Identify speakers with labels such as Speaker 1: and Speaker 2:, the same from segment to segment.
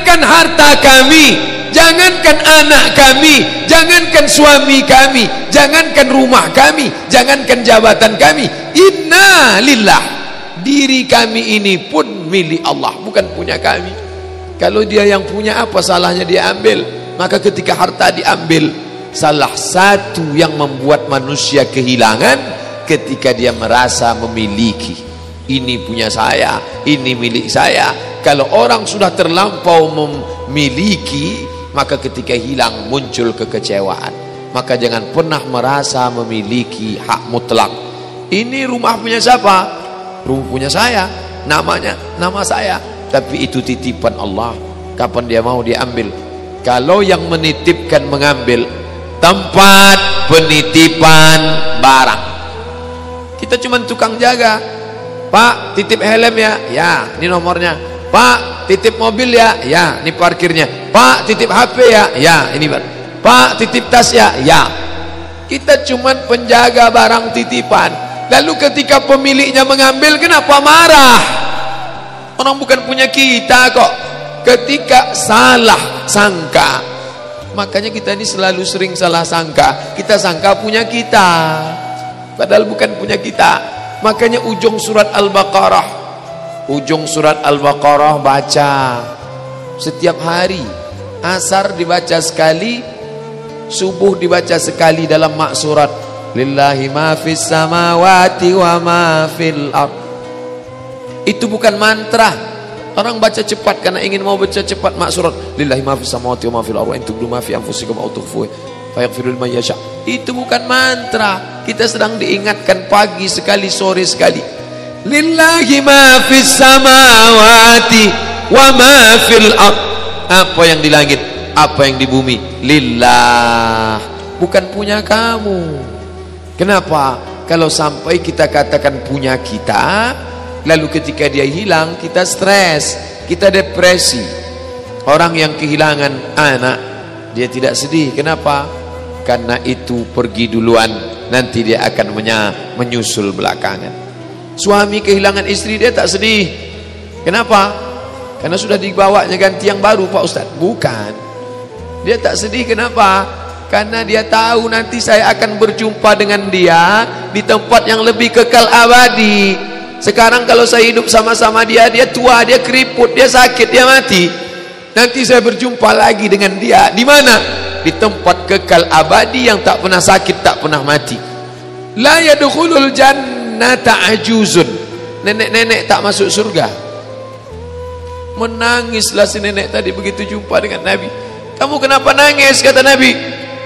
Speaker 1: jangankan harta kami, jangankan anak kami, jangankan suami kami, jangankan rumah kami, jangankan jabatan kami, inna lillah, diri kami ini pun milik Allah, bukan punya kami. Kalau dia yang punya, apa salahnya dia ambil? Maka ketika harta diambil, salah satu yang membuat manusia kehilangan ketika dia merasa memiliki. Ini punya saya, ini milik saya. Kalau orang sudah terlampau memiliki, maka ketika hilang muncul kekecewaan. Maka jangan pernah merasa memiliki hak mutlak. Ini rumah punya siapa? Rumah punya saya, namanya nama saya, tapi itu titipan Allah. Kapan dia mau diambil? Kalau yang menitipkan mengambil, tempat penitipan barang, kita cuma tukang jaga. Pak, titip helm ya? Ya, ini nomornya. Pak, titip mobil ya? Ya, ini parkirnya. Pak, titip HP ya? Ya, ini. Pak, titip tas ya? Ya. Kita cuma penjaga barang titipan. Lalu ketika pemiliknya mengambil, kenapa marah? Orang bukan punya kita kok. Ketika salah sangka, makanya kita ini selalu sering salah sangka. Kita sangka punya kita, padahal bukan punya kita. Makanya ujung surat Al-Baqarah, baca setiap hari. Asar dibaca sekali, subuh dibaca sekali dalam maksurat. Lillahi ma fis samawati wa ma fil ard. Itu bukan mantra. Orang baca cepat karena ingin mau baca cepat maksurat. Lillahi ma fis samawati wa ma fil ard wa in tubdu ma fi anfusikum aw tukhfuhu fayaghfiru liman yasha. Itu bukan mantra. Kita sedang diingatkan pagi sekali, sore sekali. Lillahi ma fis samawati wa ma fil ard. Apa yang di langit, apa yang di bumi, lillah, bukan punya kamu. Kenapa? Kalau sampai kita katakan punya kita, lalu ketika dia hilang, kita stres, kita depresi. Orang yang kehilangan anak, dia tidak sedih. Kenapa? Karena itu pergi duluan, nanti dia akan menyusul belakangan. Suami kehilangan istri, dia tak sedih. Kenapa? Karena sudah dibawanya ganti yang baru, Pak Ustadz. Bukan, dia tak sedih. Kenapa? Karena dia tahu nanti saya akan berjumpa dengan dia di tempat yang lebih kekal abadi. Sekarang kalau saya hidup sama-sama dia, dia tua, dia keriput, dia sakit, dia mati. Nanti saya berjumpa lagi dengan dia di mana? Di tempat kekal abadi yang tak pernah sakit, tak pernah mati. La yadkhulul jannata ajuzun. Nenek-nenek tak masuk surga. Menangislah si nenek tadi begitu jumpa dengan Nabi. Kamu kenapa nangis? Kata Nabi,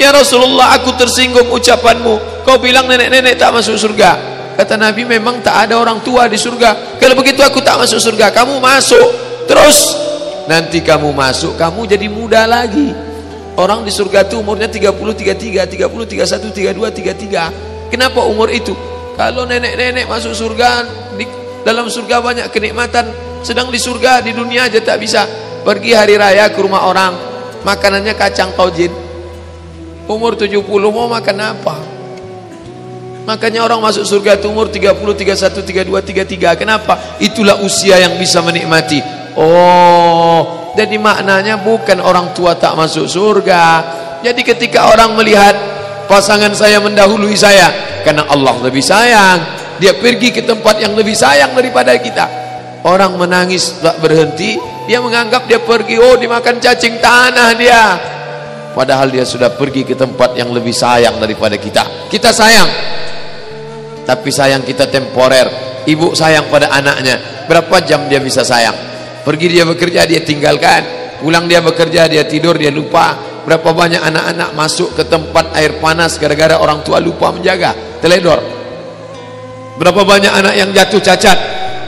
Speaker 1: ya Rasulullah, aku tersinggung ucapanmu. Kau bilang nenek-nenek tak masuk surga. Kata Nabi, memang tak ada orang tua di surga. Kalau begitu aku tak masuk surga. Kamu masuk terus. Nanti kamu masuk, kamu jadi muda lagi. Orang di surga itu umurnya 30, 33, 30, 31, 32, 33. Kenapa umur itu? Kalau nenek-nenek masuk surga, di dalam surga banyak kenikmatan. Sedang di surga, di dunia aja tak bisa. Pergi hari raya ke rumah orang, makanannya kacang taujin. Umur 70 mau makan apa? Makanya orang masuk surga itu umur 30, 31, 32, 33. Kenapa? Itulah usia yang bisa menikmati. Oh, jadi maknanya bukan orang tua tak masuk surga. Jadi ketika orang melihat pasangan saya mendahului saya, karena Allah lebih sayang, dia pergi ke tempat yang lebih sayang daripada kita. Orang menangis tak berhenti, dia menganggap dia pergi, oh dimakan cacing tanah dia. Padahal dia sudah pergi ke tempat yang lebih sayang daripada kita. Kita sayang, tapi sayang kita temporer. Ibu sayang pada anaknya, berapa jam dia bisa sayang? Pergi dia bekerja, dia tinggalkan. Pulang dia bekerja, dia tidur, dia lupa. Berapa banyak anak-anak masuk ke tempat air panas gara-gara orang tua lupa menjaga, teledor. Berapa banyak anak yang jatuh cacat,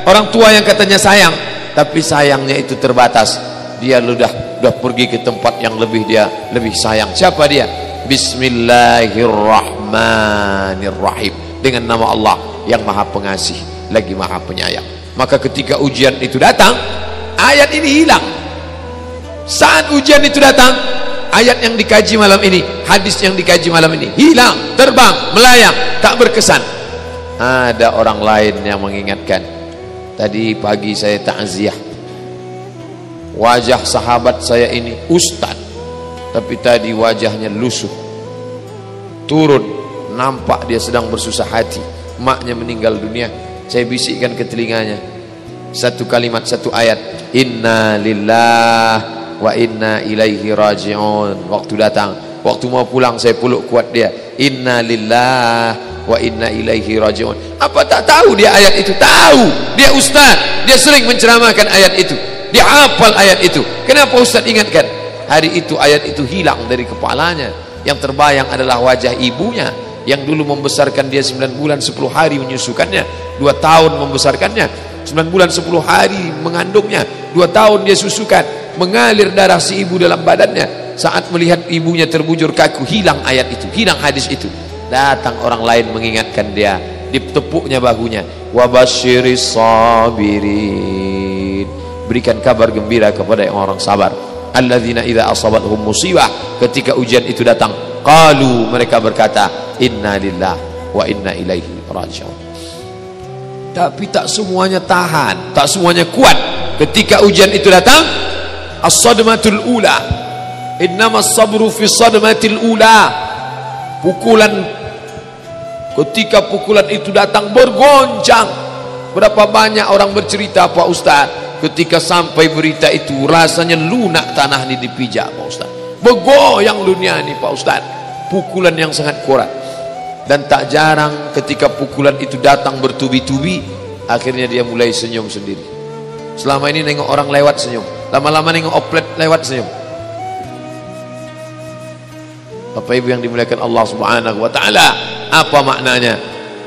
Speaker 1: orang tua yang katanya sayang, tapi sayangnya itu terbatas. Dia sudah pergi ke tempat yang dia lebih sayang. Siapa dia? Bismillahirrahmanirrahim. Dengan nama Allah yang Maha Pengasih lagi Maha Penyayang. Maka ketika ujian itu datang, ayat ini hilang. Saat ujian itu datang, ayat yang dikaji malam ini, hadis yang dikaji malam ini hilang, terbang, melayang, tak berkesan. Ada orang lain yang mengingatkan. Tadi pagi saya takziah, wajah sahabat saya ini ustad, tapi tadi wajahnya lusuh. Turun, nampak dia sedang bersusah hati, maknya meninggal dunia. Saya bisikkan ke telinganya satu kalimat, satu ayat, inna lillah wa inna ilaihi raji'un. Waktu datang, waktu mau pulang saya peluk kuat dia, inna lillah wa inna ilaihi raji'un. Apa tak tahu dia ayat itu? Tahu, dia ustaz, dia sering menceramahkan ayat itu, dia hafal ayat itu. Kenapa ustaz ingatkan? Hari itu ayat itu hilang dari kepalanya. Yang terbayang adalah wajah ibunya yang dulu membesarkan dia 9 bulan 10 hari menyusukannya, 2 tahun membesarkannya, 9 bulan 10 hari mengandungnya, 2 tahun dia susukan, mengalir darah si ibu dalam badannya. Saat melihat ibunya terbujur kaku, hilang ayat itu, hilang hadis itu. Datang orang lain mengingatkan dia, ditepuknya bahunya, wabasyiris sabirin, berikan kabar gembira kepada yang orang sabar. Alladzina idza asabathum musibah, ketika ujian itu datang, qalu, mereka berkata, inna lillah wa inna ilaihi raji'un. Tapi tak semuanya tahan, tak semuanya kuat. Ketika ujian itu datang, as-sadmatul ula, innamas sabru fi sadmatil ula, pukulan, ketika pukulan itu datang bergoncang. Berapa banyak orang bercerita, Pak Ustaz, ketika sampai berita itu rasanya lunak tanah ini dipijak, Pak Ustaz, bergoyang dunia ini, Pak Ustaz. Pukulan yang sangat kuat. Dan tak jarang ketika pukulan itu datang bertubi-tubi, akhirnya dia mulai senyum sendiri. Selama ini nengok orang lewat senyum, lama-lama nengok oplet lewat senyum. Bapak Ibu yang dimuliakan Allah Subhanahu wa taala, apa maknanya?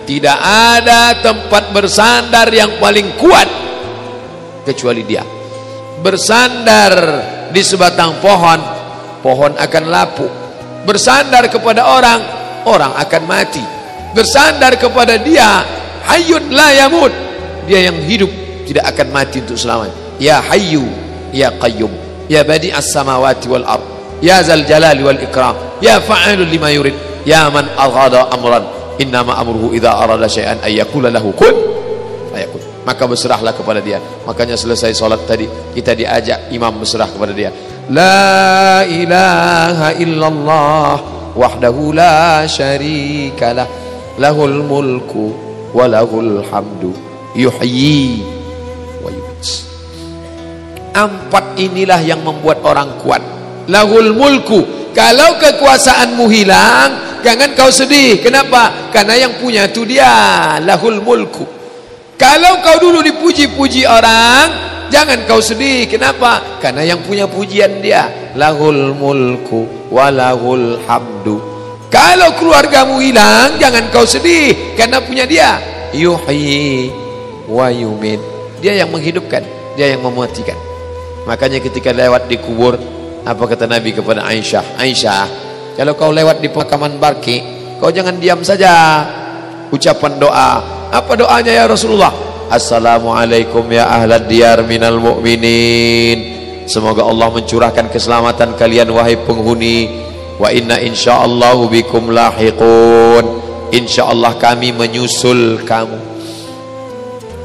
Speaker 1: Tidak ada tempat bersandar yang paling kuat kecuali dia. Bersandar di sebatang pohon, pohon akan lapuk. Bersandar kepada orang, orang akan mati. Bersandar kepada dia, hayyun la yamut, dia yang hidup tidak akan mati untuk selamanya. Ya hayyu ya qayyum ya badi'as samawati wal ard ya zal jalali wal ikram ya fa'alul lima yurid ya man aghada amran innama amruhu idza arada syai'an ay yaqula lahu kun fayakun. Maka berserahlah kepada dia. Makanya selesai salat tadi kita diajak imam berserah kepada dia. La ilaha illallah wahdahu la syarikalah, lahul mulku wa lahul hamdu yuhyi wa yumiit. 4 inilah yang membuat orang kuat. Lahul mulku, kalau kekuasaanmu hilang jangan kau sedih. Kenapa? Karena yang punya itu dia. Lahul mulku. Kalau kau dulu dipuji-puji orang, jangan kau sedih. Kenapa? Karena yang punya pujian dia. Lahul mulku wa lahul hamdu. Kalau keluargamu hilang, jangan kau sedih, karena punya dia. Yuhyi wa yumiit. Dia yang menghidupkan, dia yang mematikan. Makanya ketika lewat di kubur, apa kata Nabi kepada Aisyah? Aisyah, kalau kau lewat di pemakaman Baqi, kau jangan diam saja. Ucapan doa. Apa doanya ya Rasulullah? Assalamualaikum ya ahlad diyar minal mu'minin. Semoga Allah mencurahkan keselamatan kalian wahai penghuni. Wa inna insyaallahu bikum lahiqun. Insyaallah kami menyusul kamu.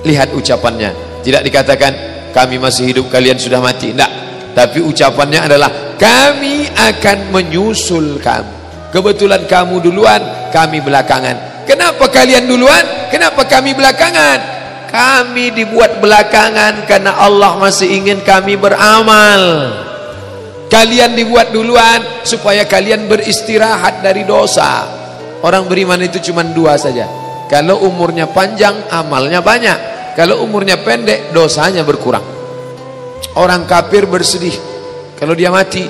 Speaker 1: Lihat ucapannya. Tidak dikatakan kami masih hidup, kalian sudah mati. Tidak. Tapi ucapannya adalah kami akan menyusul kamu. Kebetulan kamu duluan, kami belakangan. Kenapa kalian duluan? Kenapa kami belakangan? Kami dibuat belakangan karena Allah masih ingin kami beramal. Kalian dibuat duluan supaya kalian beristirahat dari dosa. Orang beriman itu cuma 2 saja. Kalau umurnya panjang, amalnya banyak. Kalau umurnya pendek, dosanya berkurang. Orang kafir bersedih kalau dia mati,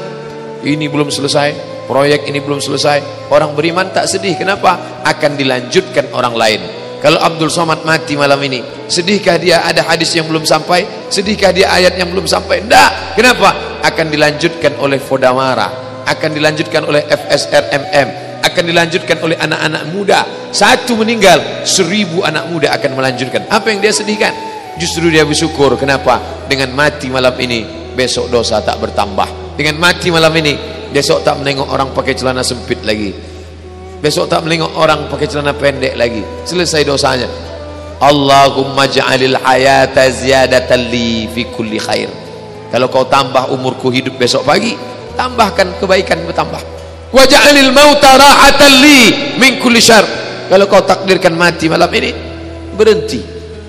Speaker 1: ini belum selesai, proyek ini belum selesai. Orang beriman tak sedih. Kenapa? Akan dilanjutkan orang lain. Kalau Abdul Somad mati malam ini, sedihkah dia ada hadis yang belum sampai? Sedihkah dia ayat yang belum sampai? Tidak. Kenapa? Akan dilanjutkan oleh Fodamara, akan dilanjutkan oleh FSRMM, akan dilanjutkan oleh anak-anak muda. Satu meninggal, 1000 anak muda akan melanjutkan. Apa yang dia sedihkan? Justru dia bersyukur. Kenapa? Dengan mati malam ini, besok dosa tak bertambah. Dengan mati malam ini, besok tak menengok orang pakai celana sempit lagi. Besok tak menengok orang pakai celana pendek lagi. Selesai dosanya. Allahumma ja'alil hayata ziyadatan li fi kulli khair. Kalau kau tambah umurku hidup besok pagi, tambahkan kebaikan bertambah. Waja'alil mauta rahatan li min kulli syarr. Kalau kau takdirkan mati malam ini, berhenti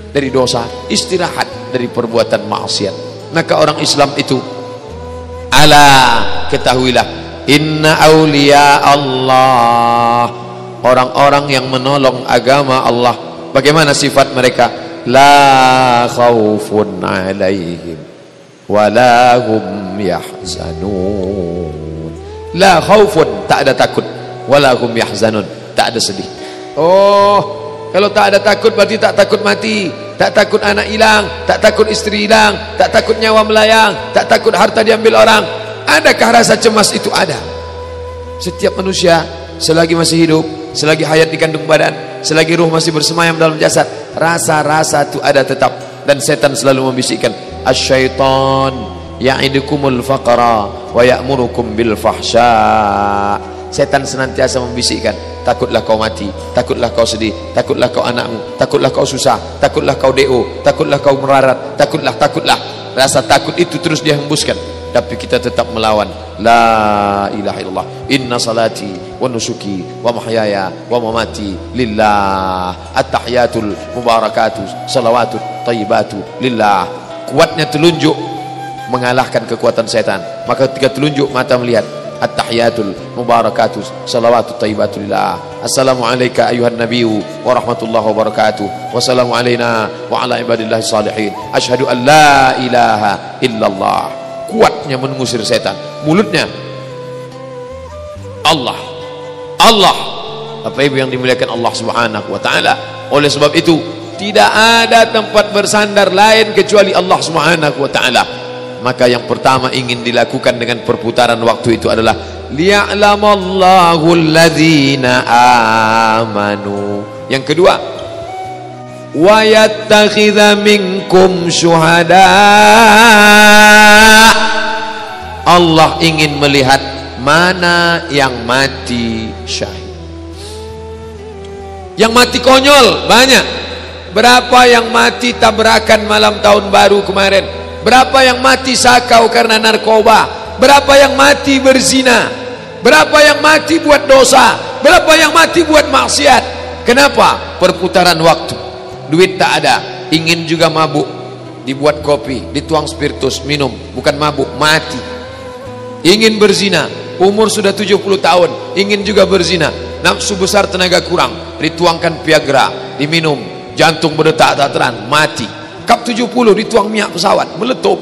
Speaker 1: dari dosa, istirahat dari perbuatan maksiat. Maka orang Islam itu, ala, ketahuilah, inna awliya Allah, orang-orang yang menolong agama Allah, bagaimana sifat mereka? La khaufun alaihim wala hum yahzanun. La khaufun, tak ada takut, wala hum yahzanun, tak ada sedih. Oh, kalau tak ada takut berarti tak takut mati, tak takut anak hilang, tak takut istri hilang, tak takut nyawa melayang, tak takut harta diambil orang. Adakah rasa cemas itu? Ada. Setiap manusia selagi masih hidup, selagi hayat di kandung badan, selagi ruh masih bersemayam dalam jasad, rasa-rasa itu ada tetap. Dan setan selalu membisikkan, asyaitan ya'idukumul faqra wa ya'murukum bil fahsya. Setan senantiasa membisikkan, takutlah kau mati, takutlah kau sedih, takutlah kau anakmu, takutlah kau susah, takutlah kau DO, takutlah kau merarat, takutlah. Rasa takut itu terus dia hembuskan, tapi kita tetap melawan. La ilaha illallah, inna salati wa nusuki wa mahyaya wa mamati lillah, at-tahiyatul mubarakatuh salawatut tayyibatu lillah. Kuatnya telunjuk mengalahkan kekuatan setan. Maka ketika telunjuk mata melihat, at-tahiyatul mubarakatuh salawatut tayyibatu lillah. Assalamu alayka ayuhan nabiyyu wa rahmatullahi wa barakatuh. Wassalamu alayna wa ala ibadillahi salihin. Asyhadu an la ilaha illallah. Kuatnya mengusir setan. Mulutnya Allah, Allah. Bapak Ibu yang dimuliakan Allah Subhanahu wa taala. Oleh sebab itu, tidak ada tempat bersandar lain kecuali Allah Subhanahu wa taala. Maka yang pertama ingin dilakukan dengan perputaran waktu itu adalah liya'lamallahu alladzina amanu. Yang kedua, wa yattakhidha minkum syuhada. Allah ingin melihat mana yang mati syahid. Yang mati konyol banyak. Berapa yang mati tabrakan malam tahun baru kemarin? Berapa yang mati sakau karena narkoba? Berapa yang mati berzina? Berapa yang mati buat dosa? Berapa yang mati buat maksiat? Kenapa? Perputaran waktu. Duit tak ada, ingin juga mabuk, dibuat kopi, dituang spiritus, minum, bukan mabuk, mati. Ingin berzina, umur sudah 70 tahun, ingin juga berzina, nafsu besar, tenaga kurang, dituangkan Viagra, diminum, jantung berdetak tak terang, mati. Kap 70 dituang minyak pesawat, meletup,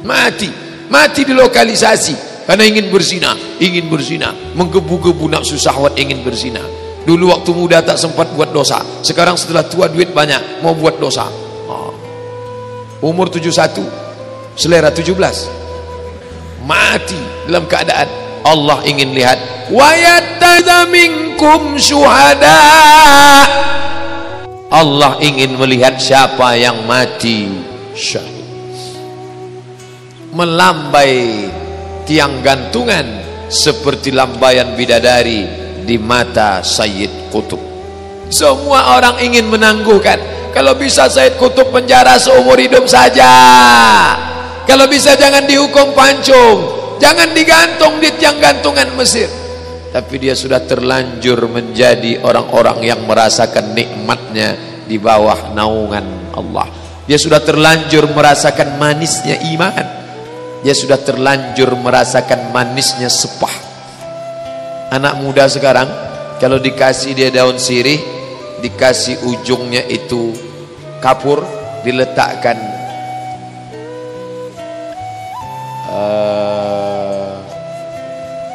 Speaker 1: mati. Mati di lokalisasi karena ingin berzina, menggebu-gebu nafsu syahwat, ingin berzina. Dulu waktu muda tak sempat buat dosa, sekarang setelah tua duit banyak mau buat dosa. Umur 71, selera 17, mati dalam keadaan Allah ingin lihat. Wa yattakhidha minkum syuhada. Allah ingin melihat siapa yang mati syahid. Melambai tiang gantungan seperti lambaian bidadari di mata Sayyid Qutb. Semua orang ingin menangguhkan. Kalau bisa Sayyid Qutb penjara seumur hidup saja. Kalau bisa jangan dihukum pancung, jangan digantung di tiang gantungan Mesir. Tapi dia sudah terlanjur menjadi orang-orang yang merasakan nikmatnya di bawah naungan Allah. Dia sudah terlanjur merasakan manisnya iman. Dia sudah terlanjur merasakan manisnya sepah. Anak muda sekarang kalau dikasih dia daun sirih, dikasih ujungnya itu kapur, diletakkan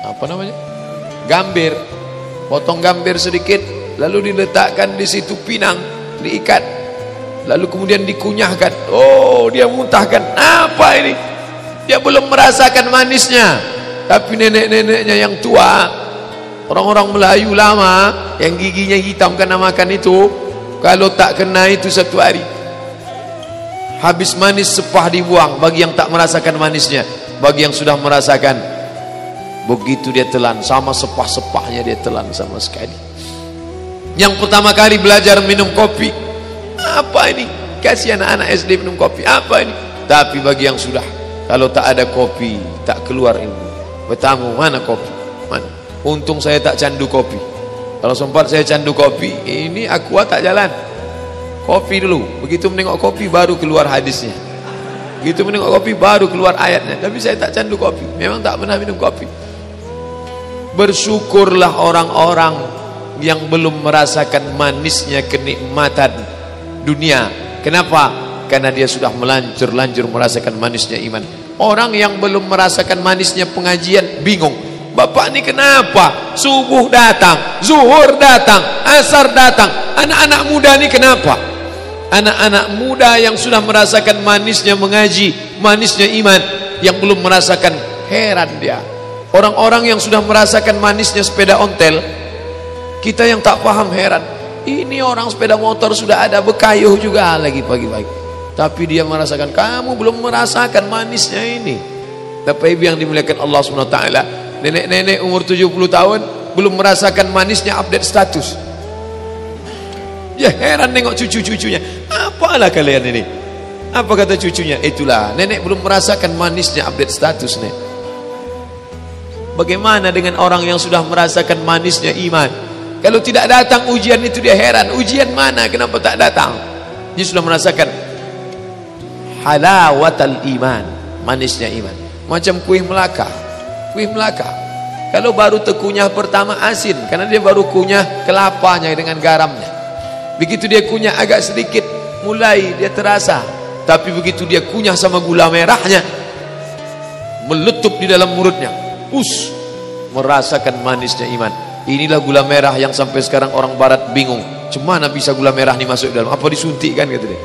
Speaker 1: apa namanya, gambir, potong gambir sedikit, lalu diletakkan di situ pinang, diikat, lalu kemudian dikunyahkan. Oh, dia muntahkan. Apa ini? Dia belum merasakan manisnya. Tapi nenek-neneknya yang tua, orang-orang Melayu lama yang giginya hitam karena makan itu, kalau tak kena itu satu hari habis manis, sepah dibuang. Bagi yang tak merasakan manisnya, bagi yang sudah merasakan, begitu dia telan, sama sepah-sepahnya dia telan sama sekali. Yang pertama kali belajar minum kopi, apa ini? Kasih anak-anak SD minum kopi, apa ini? Tapi bagi yang sudah, kalau tak ada kopi tak keluar ilmu. Bertamu, mana kopi? Mana? Untung saya tak candu kopi. Kalau sempat saya candu kopi, ini aqua tak jalan. Kopi dulu, begitu menengok kopi baru keluar hadisnya, begitu menengok kopi baru keluar ayatnya. Tapi saya tak candu kopi, memang tak pernah minum kopi. Bersyukurlah orang-orang yang belum merasakan manisnya kenikmatan dunia. Kenapa? Karena dia sudah melanjur-lanjur merasakan manisnya iman. Orang yang belum merasakan manisnya pengajian bingung, Bapak ini kenapa subuh datang, zuhur datang, asar datang, anak-anak muda ini kenapa? Anak-anak muda yang sudah merasakan manisnya mengaji, manisnya iman, yang belum merasakan, heran dia. Orang-orang yang sudah merasakan manisnya sepeda ontel, kita yang tak paham heran. Ini orang sepeda motor sudah ada, bekayuh juga lagi pagi-pagi, tapi dia merasakan. Kamu belum merasakan manisnya ini. Tapi yang dimuliakan Allah SWT, nenek-nenek umur 70 tahun belum merasakan manisnya update status. Ya heran nengok cucu-cucunya. Apalah kalian ini? Apa kata cucunya? Itulah, nenek belum merasakan manisnya update status, nek. Bagaimana dengan orang yang sudah merasakan manisnya iman? Kalau tidak datang ujian itu dia heran, ujian mana, kenapa tak datang? Dia sudah merasakan halawatal iman, manisnya iman. Macam kuih Melaka. Kuih Melaka, kalau baru terkunyah pertama asin, karena dia baru kunyah kelapanya dengan garamnya. Begitu dia kunyah agak sedikit, mulai dia terasa. Tapi begitu dia kunyah sama gula merahnya, meletup di dalam mulutnya, merasakan manisnya iman. Inilah gula merah yang sampai sekarang orang barat bingung, cemana bisa gula merah ini masuk dalam, apa disuntik kan gitu deh.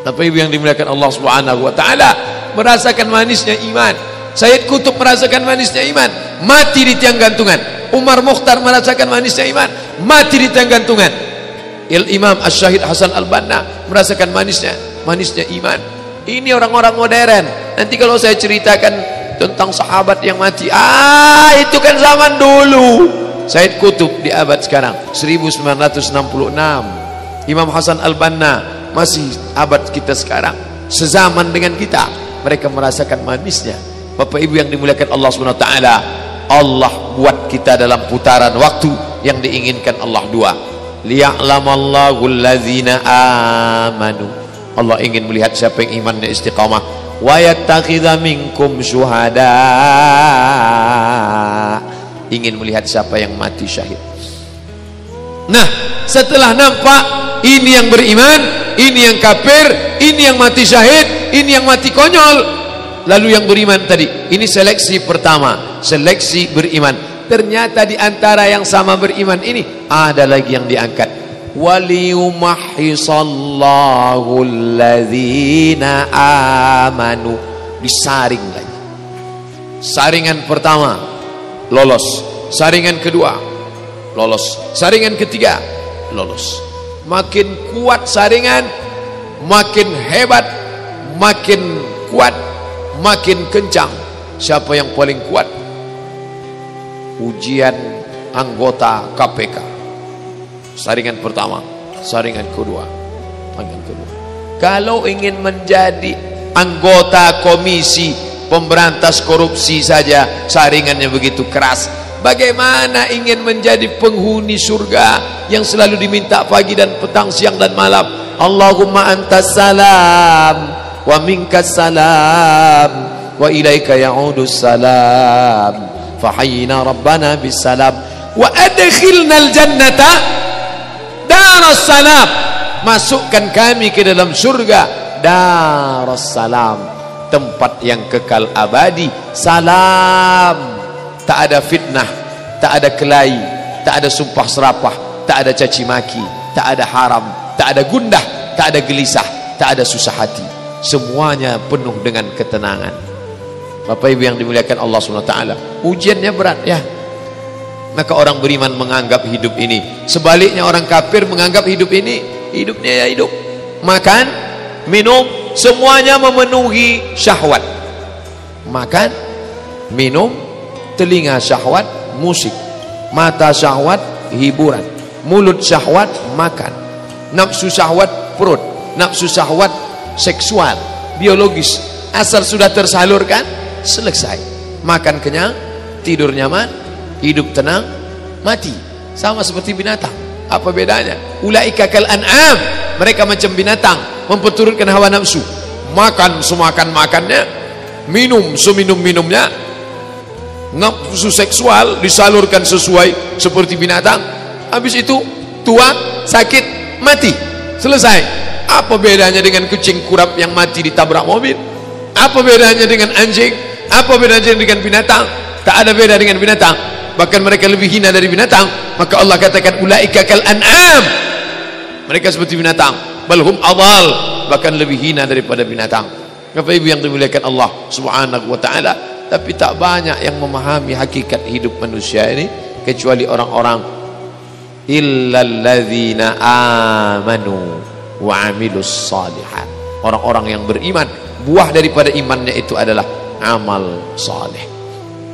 Speaker 1: Tapi yang dimuliakan Allah Subhanahu wa taala, merasakan manisnya iman. Sayyid Qutb merasakan manisnya iman, mati di tiang gantungan. Umar Mukhtar merasakan manisnya iman, mati di tiang gantungan. Imam Asy-Syahid Hasan Al-Banna merasakan manisnya iman. Ini orang-orang modern. Nanti kalau saya ceritakan tentang sahabat yang mati, itu kan zaman dulu. Sayyid Qutb di abad sekarang 1966. Imam Hasan Al-Banna masih abad kita sekarang, sezaman dengan kita. Mereka merasakan manisnya. Bapak Ibu yang dimuliakan Allah SWT, Allah buat kita dalam putaran waktu yang diinginkan Allah dua. Liya'lamallahu allazina amanu. Allah ingin melihat siapa yang imannya istiqamah. Wa yattakhidha minkum syuhada. Ingin melihat siapa yang mati syahid. Nah, setelah nampak ini yang beriman, ini yang kafir, ini yang mati syahid, ini yang mati konyol, lalu yang beriman tadi. Ini seleksi pertama, seleksi beriman. Ternyata di antara yang sama beriman ini ada lagi yang diangkat. Waliyumahhisallahu alladzina amanu. Disaring lagi. Saringan pertama lolos, saringan kedua lolos, saringan ketiga lolos. Makin kuat saringan, makin hebat, makin kuat, makin kencang. Siapa yang paling kuat? Ujian anggota KPK. Saringan pertama, saringan kedua, saringan kedua. Kalau ingin menjadi anggota komisi pemberantas korupsi saja saringannya begitu keras, bagaimana ingin menjadi penghuni surga yang selalu diminta pagi dan petang, siang dan malam? Allahumma antas salam wa minkas salam wa ilaika ya'udus salam fahayyina rabbana bisalam wa adkhilnal jannata daras salam. Masukkan kami ke dalam surga daras salam, tempat yang kekal abadi. Salam, tak ada fitnah, tak ada kelahi, tak ada sumpah serapah, tak ada caci maki, tak ada haram, tak ada gundah, tak ada gelisah, tak ada susah hati. Semuanya penuh dengan ketenangan. Bapak Ibu yang dimuliakan Allah SWT, ujiannya berat ya. Maka orang beriman menganggap hidup ini, sebaliknya orang kafir menganggap hidup ini, hidupnya ya hidup, makan, minum, semuanya memenuhi syahwat. Makan, minum, telinga syahwat, musik, mata syahwat, hiburan, mulut syahwat, makan, nafsu syahwat, perut, nafsu syahwat, seksual, biologis. Asal sudah tersalurkan, selesai. Makan kenyang, tidur nyaman, hidup tenang, mati. Sama seperti binatang. Apa bedanya? Ulaika kal an'am, mereka macam binatang, memperturutkan hawa nafsu. Makan semakan-makannya, minum seminum-minumnya, nafsu seksual disalurkan sesuai seperti binatang. Habis itu tua, sakit, mati, selesai. Apa bedanya dengan kucing kurap yang mati ditabrak mobil? Apa bedanya dengan anjing? Apa bedanya dengan binatang? Tak ada beda dengan binatang, bahkan mereka lebih hina dari binatang. Maka Allah katakan ulaika kal an'am, mereka seperti binatang, balhum adal, bahkan lebih hina daripada binatang. Bapak Ibu yang dimuliakan Allah Subhanahu wa taala, tapi tak banyak yang memahami hakikat hidup manusia ini kecuali orang-orang illalladzina amanu wa amilus salihat. Orang-orang yang beriman, buah daripada imannya itu adalah amal saleh.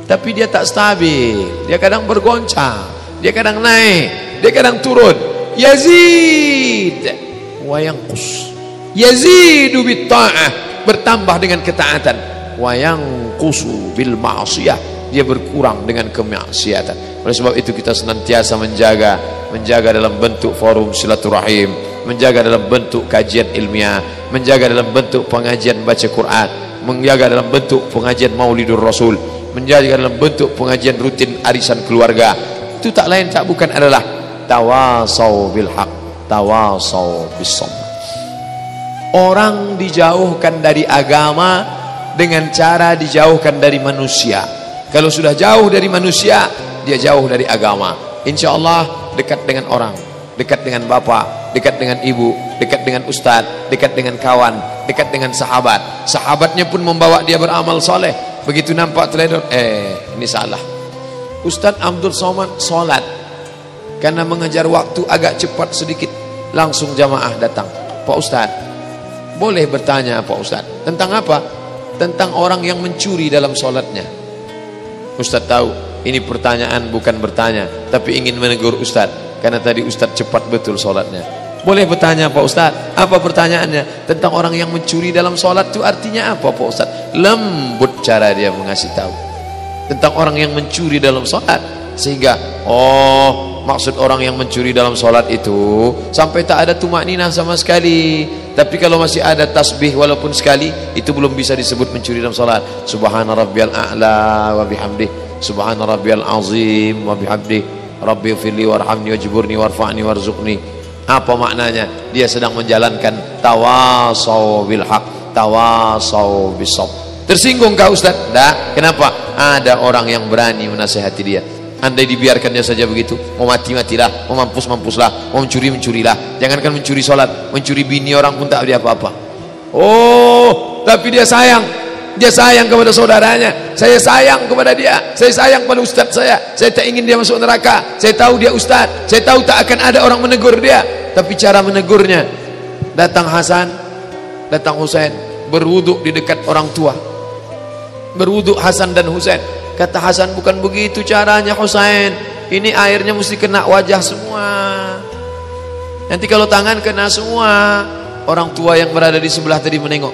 Speaker 1: Tapi dia tak stabil, dia kadang bergoncang, dia kadang naik, dia kadang turun. Yazid wa yanqus, yazidu bit ta'ah, bertambah dengan ketaatan, wa yanqusu bil ma'siyah, dia berkurang dengan kemaksiatan. Oleh sebab itu kita senantiasa menjaga dalam bentuk forum silaturahim, menjaga dalam bentuk kajian ilmiah, menjaga dalam bentuk pengajian baca Quran, menjaga dalam bentuk pengajian Maulidur Rasul, menjaga dalam bentuk pengajian rutin arisan keluarga. Itu tak lain tak bukan adalah tawasau bil haq, tawasau bis sabr. Orang dijauhkan dari agama dengan cara dijauhkan dari manusia. Kalau sudah jauh dari manusia, dia jauh dari agama. Insya Allah dekat dengan orang, dekat dengan bapak, dekat dengan ibu, dekat dengan ustadz, dekat dengan kawan, dekat dengan sahabat. Sahabatnya pun membawa dia beramal soleh. Begitu nampak teledor, ini salah. Ustadz Abdul Somad sholat, karena mengejar waktu agak cepat sedikit, langsung jamaah datang. Pak Ustadz, boleh bertanya Pak Ustadz, tentang apa? Tentang orang yang mencuri dalam sholatnya. Ustadz tahu ini pertanyaan bukan bertanya, tapi ingin menegur Ustadz, karena tadi Ustadz cepat betul sholatnya. Boleh bertanya Pak Ustadz, apa pertanyaannya? Tentang orang yang mencuri dalam sholat itu artinya apa Pak Ustadz? Lembut cara dia mengasih tahu tentang orang yang mencuri dalam sholat, sehingga maksud orang yang mencuri dalam sholat itu sampai tak ada tumakninah sama sekali. Tapi kalau masih ada tasbih walaupun sekali, itu belum bisa disebut mencuri dalam sholat. Subhana rabbiyal a'la wa bihamdih, subhana rabbiyal azim wa bihamdih, rabbi firli warhamni wajburni warfa'ni warzuqni. Apa maknanya? Dia sedang menjalankan tawasau bil haq, tawasau bis sabr. Tersinggung kah Ustaz? Tak. Kenapa? Ada orang yang berani menasihati dia. Andai dibiarkannya saja begitu, mau mati matilah, mau mampus mampuslah, mau mencuri mencurilah. Jangankan mencuri sholat, mencuri bini orang pun tak dia apa-apa. Tapi dia sayang kepada saudaranya. Saya sayang kepada dia, saya sayang pada ustaz saya tak ingin dia masuk neraka. Saya tahu dia ustaz, saya tahu tak akan ada orang menegur dia, tapi cara menegurnya, datang Hasan, datang Husain, berwuduk di dekat orang tua, berwuduk Hasan dan Husain. Kata Hasan, bukan begitu caranya Husain, ini airnya mesti kena wajah semua, nanti kalau tangan kena semua. Orang tua yang berada di sebelah tadi menengok,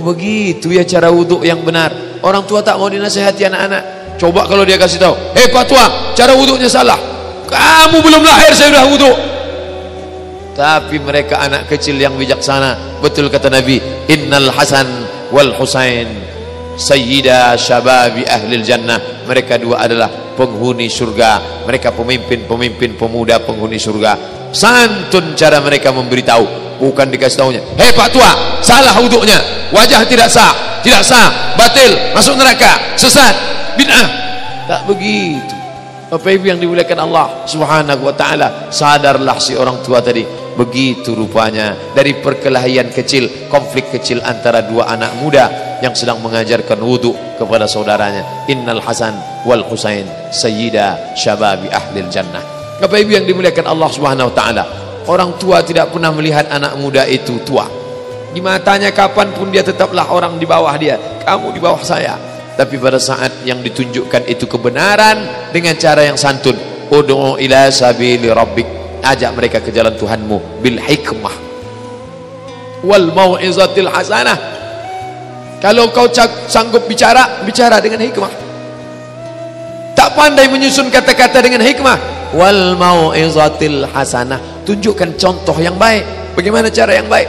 Speaker 1: begitu ya cara wuduk yang benar. Orang tua tak mau dinasihati anak-anak. Coba kalau dia kasih tahu, Pak tua, cara wuduknya salah, kamu belum lahir saya sudah wuduk. Tapi mereka anak kecil yang bijaksana. Betul kata Nabi, innal Hasan wal Husain sayyida syababi ahlil jannah. Mereka dua adalah penghuni surga. Mereka pemimpin pemuda penghuni surga. Santun cara mereka memberitahu, bukan dikasih tahunya, Pak tua, salah wuduknya, wajah tidak sah, batil, masuk neraka, sesat, bid'ah. Tak begitu. Bapak Ibu yang dimuliakan Allah Subhanahu wa taala, sadarlah si orang tua tadi. Begitu rupanya dari perkelahian kecil, konflik kecil antara dua anak muda yang sedang mengajarkan wudhu kepada saudaranya. Innal Hasan wal Husain sayyida syababi ahlil jannah. Bapak Ibu yang dimuliakan Allah Subhanahu wa taala, orang tua tidak pernah melihat anak muda itu tua. Di matanya kapanpun dia tetaplah orang di bawah dia, kamu di bawah saya. Tapi pada saat yang ditunjukkan itu kebenaran dengan cara yang santun, ud'u ila sabili rabbik, ajak mereka ke jalan Tuhanmu bil hikmah wal mau'izatil hasanah, Kalau kau sanggup bicara, bicara dengan hikmah. Tak pandai menyusun kata-kata dengan hikmah, wal mau'izatil hasanah, tunjukkan contoh yang baik. Bagaimana cara yang baik?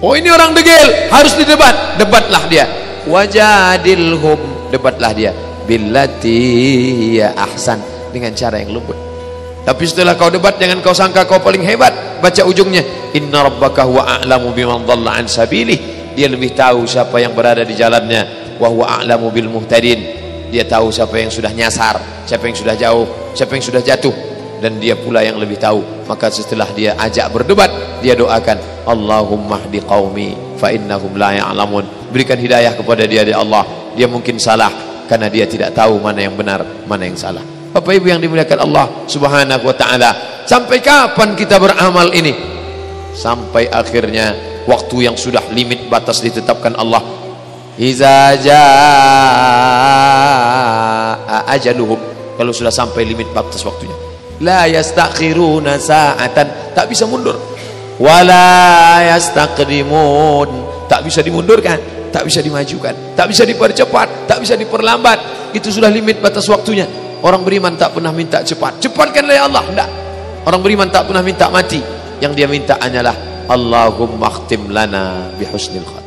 Speaker 1: Oh, ini orang degil, harus didebat, debatlah dia. Wajadilhum, debatlah dia. Billati ya ahsan, dengan cara yang lembut. Tapi setelah kau debat, jangan kau sangka kau paling hebat. Baca ujungnya, inna rabbaka huwa a'lamu biman dhalla an sabilih. Dia lebih tahu siapa yang berada di jalannya. Wa huwa a'lamu bil muhtadin. Dia tahu siapa yang sudah nyasar, siapa yang sudah jauh, siapa yang sudah jatuh, dan dia pula yang lebih tahu. Maka setelah dia ajak berdebat, dia doakan, Allahumma hdi qaumi fa innahum la ya'lamun. Berikan hidayah kepada dia, ya Allah. Dia mungkin salah karena dia tidak tahu mana yang benar, mana yang salah. Bapak Ibu yang dimuliakan Allah Subhanahu wa taala, sampai kapan kita beramal ini? Sampai akhirnya waktu yang sudah limit batas ditetapkan Allah. Iza jaa ajaluhum, kalau sudah sampai limit batas waktunya, la yastakhiruna sa'atan, tak bisa mundur, wala yastaqdimun, tak bisa dimundurkan, tak bisa dimajukan, tak bisa dipercepat, tak bisa diperlambat. Itu sudah limit batas waktunya. Orang beriman tak pernah minta cepat, cepatkanlah ya Allah, enggak. Orang beriman tak pernah minta mati, yang dia minta hanyalah Allahumma khtim lana bihusnil khatimah.